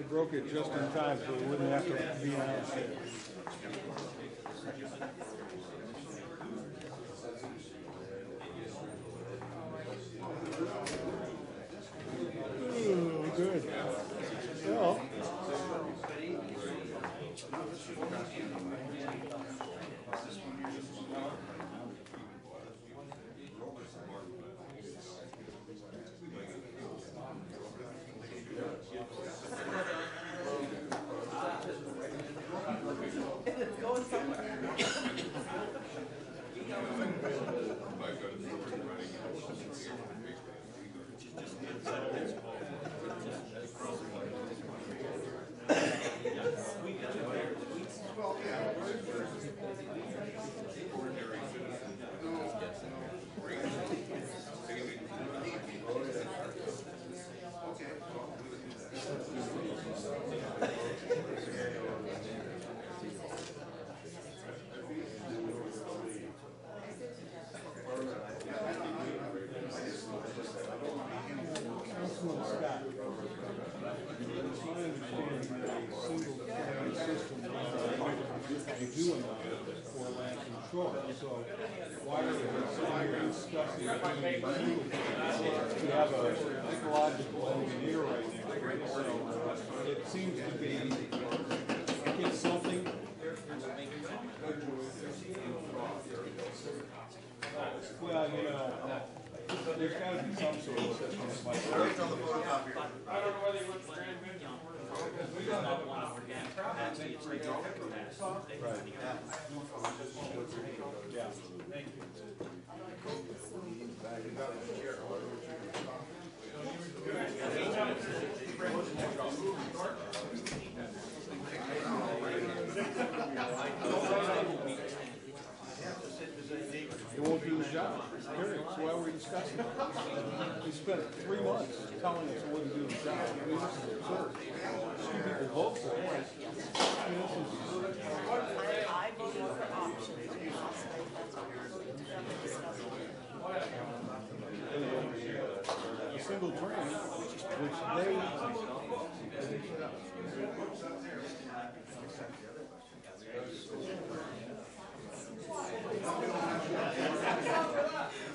broke it just in time so we wouldn't have to be on our shit. Ooh, good. Well. It's going somewhere. So why are we sitting here discussing to have a ecological engineer right now? So it seems to be it's something. Well, you know, there's got to be some sort of system. I don't know whether you went to Grand Vision because we don't have one organic capacity. It's hydraulic capacity. Right. Yeah. Thank you. It won't do the job. Period. That's why we're discussing it. We spent 3 months telling us it wouldn't do the job. I mean, this is absurd. Some people vote for it. I mean, this is... I voted for options. A single train, which they...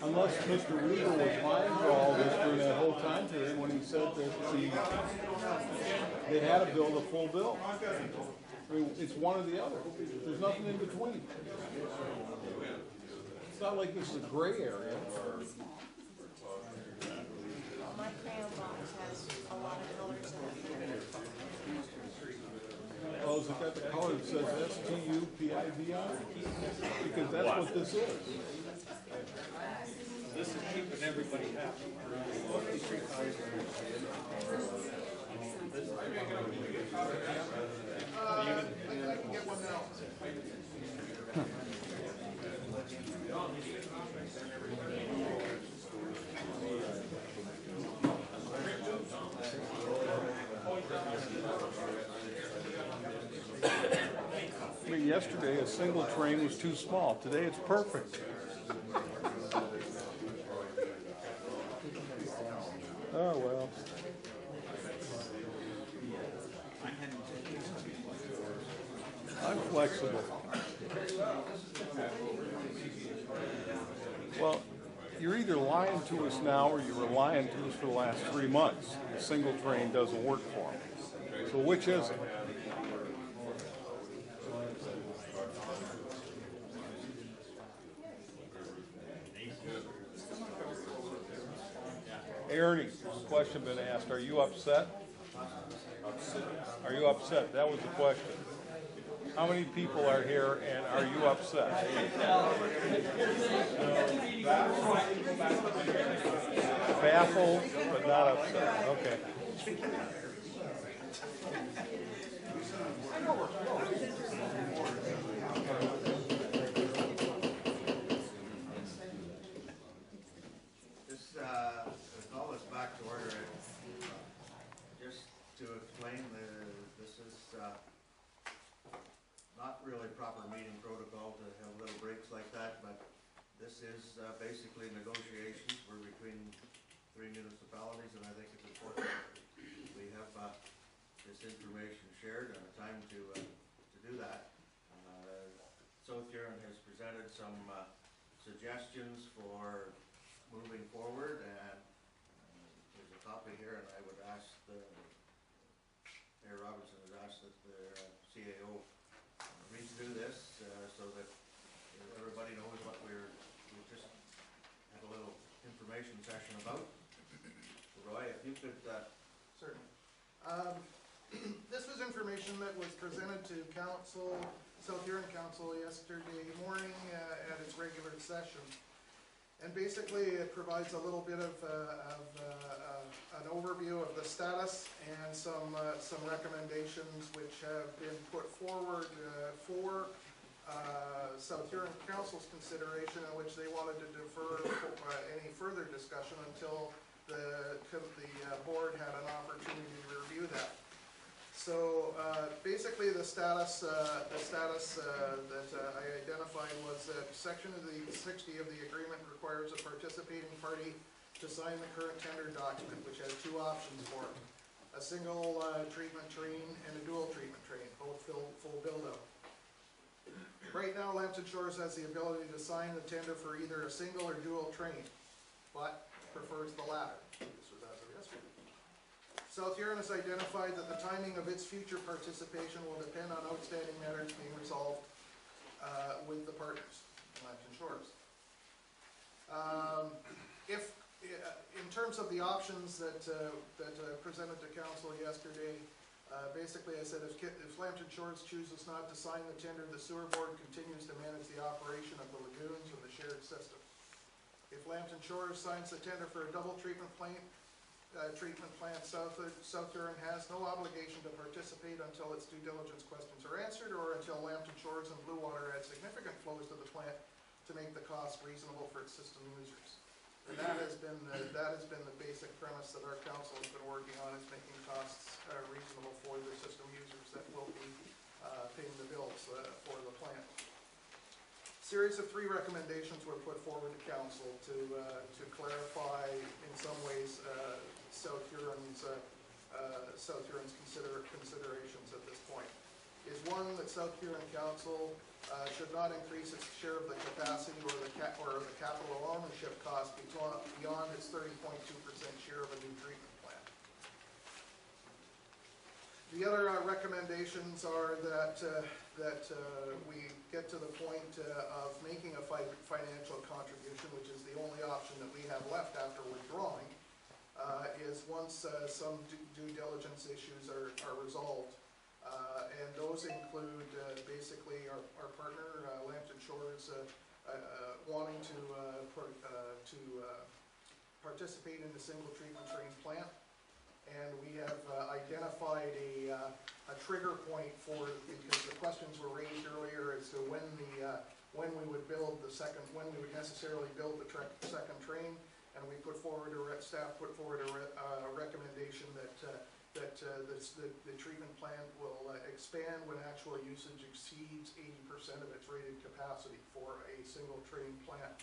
Unless Mr. Weaver was lying for all this during that whole time period when he said that they had to build a full bill. I mean, it's one or the other. There's nothing in between. It's not like this is a gray area. My crayon box has a lot of colors in it. Oh, has it got the color that says STUPIV on it? Because that's what this is. This is keeping everybody happy. I mean, yesterday a single train was too small. Today it's perfect. Oh, well. I'm flexible. Well, you're either lying to us now or you were lying to us for the last 3 months. A single train doesn't work for them. So which is it? Ernie, question been asked. Are you upset? Are you upset? That was the question. How many people are here and are you upset? Baffled, but not upset. Okay. Call this back to order. Just to explain, this is not really proper meeting protocol to have little breaks like that, but this is basically negotiations. We're between 3 municipalities, and I think it's important. We have the this information shared and a time to do that. South Huron has presented some suggestions for moving forward, and there's a copy here, and I would ask Mayor Robinson has asked that the CAO read through this so that everybody knows what we just had a little information session about. Roy, if you could... Certainly. This was information that was presented to Council, South Huron Council yesterday morning at its regular session. And basically it provides a little bit of an overview of the status and some recommendations which have been put forward for South Huron Council's consideration, in which they wanted to defer any further discussion until the board had an opportunity to review that. So basically the status that I identified was that section of the 60 of the agreement requires a participating party to sign the current tender document, which has two options for it: a single treatment train and a dual treatment train, both full build out. Right now, Lambton Shores has the ability to sign the tender for either a single or dual train, but prefers the latter. This was as of yesterday. South Huron has identified that the timing of its future participation will depend on outstanding matters being resolved with the partners, Lambton Shores. In terms of the options that presented to council yesterday, basically I said if Lambton Shores chooses not to sign the tender, the sewer board continues to manage the operation of the lagoons and the shared system. If Lambton Shores signs the tender for a double treatment plant, South Huron has no obligation to participate until its due diligence questions are answered, or until Lambton Shores and Blue Water add significant flows to the plant to make the cost reasonable for its system users. And that has been the basic premise that our council has been working on, is making costs reasonable for the system users that will be paying the bills for the plant. Series of 3 recommendations were put forward to council to clarify in some ways South Huron's considerations at this point. Is one, that South Huron Council should not increase its share of the capacity or the capital ownership cost beyond its 30.2% share of a new treatment plant. The other recommendations are that we get to the point of making a financial contribution, which is the only option that we have left after withdrawing, is once some due diligence issues are resolved. And those include basically our partner, Lambton Shores, wanting to participate in the single treatment train plant. And we have identified a trigger point because the questions were raised earlier as to when we would build when we would necessarily build the second train, and we put forward staff put forward a recommendation that the treatment plant will expand when actual usage exceeds 80% of its rated capacity for a single train plant.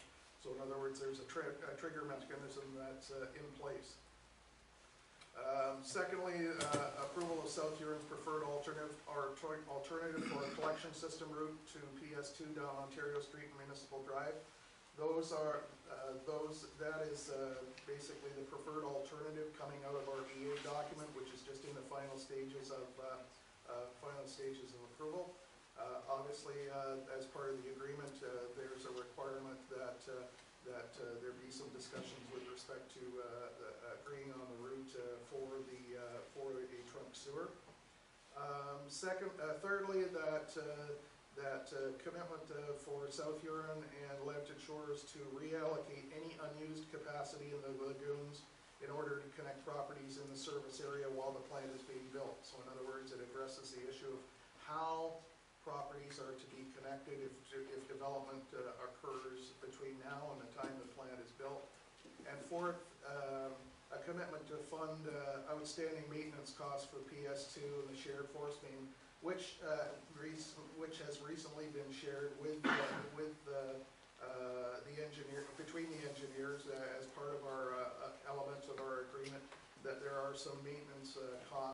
So in other words, there's a trigger mechanism that's in place. Secondly, approval of South Huron's preferred alternative for a collection system route to PS2 down Ontario Street and Municipal Drive. That is basically the preferred alternative coming out of our EA document, which is just in the final stages of approval. Obviously, as part of the agreement, there's a requirement that there be some discussions with respect to agreeing on the route for a trunk sewer. Thirdly, that commitment for South Huron and Lambton Shores to reallocate any unused capacity in the lagoons in order to connect properties in the service area while the plant is being built. So in other words, it addresses the issue of how properties are to be connected if development occurs between now and the time the plant is built. And fourth, a commitment to fund outstanding maintenance costs for PS2 and the shared force main, which has recently been shared with the engineer, between the engineers as part of our elements of our agreement, that there are some maintenance costs